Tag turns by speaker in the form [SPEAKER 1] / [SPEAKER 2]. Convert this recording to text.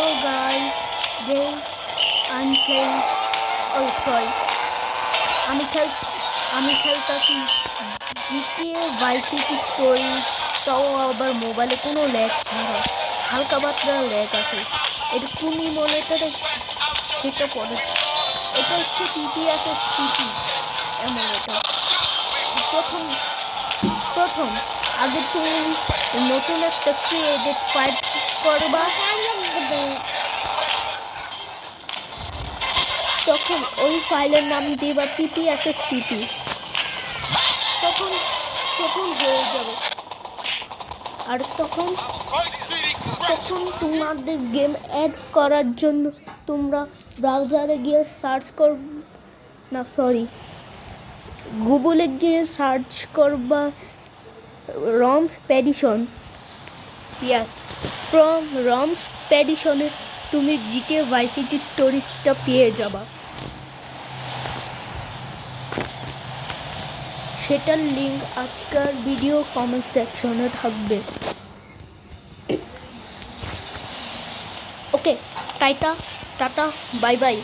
[SPEAKER 1] Hello guys, today I'm playing. Oh sorry, আমি খেলতাছি GTA Vice City Stories, তাও আবার মোবাইলে কোনো ল্যাগ ছাড়া, হালকা পাতলা ল্যাগ আছে। এটা তুমি মনিটরে সেটা পড়ে, এটা হচ্ছে TTS এমন। এটা প্রথম আগে তুমি নতুন একটা ক্রিয়েটেড ফাইল করবা, তখন ওই ফাইলের নাম দিবা TTSSPP, তখন হয়ে যাবে। আর তখন তোমাদের গেম অ্যাড করার জন্য তোমরা ব্রাউজারে গিয়ে গুগলে গিয়ে সার্চ করবা রমস পেডিশন। ফ্রম রমস পেডিশনে তুমি GTA Vice City স্টোরিজটা পেয়ে যাবা। সেটার লিঙ্ক আজকের ভিডিও কমেন্ট সেকশনে থাকবে। ওকে, টাটা বাই বাই।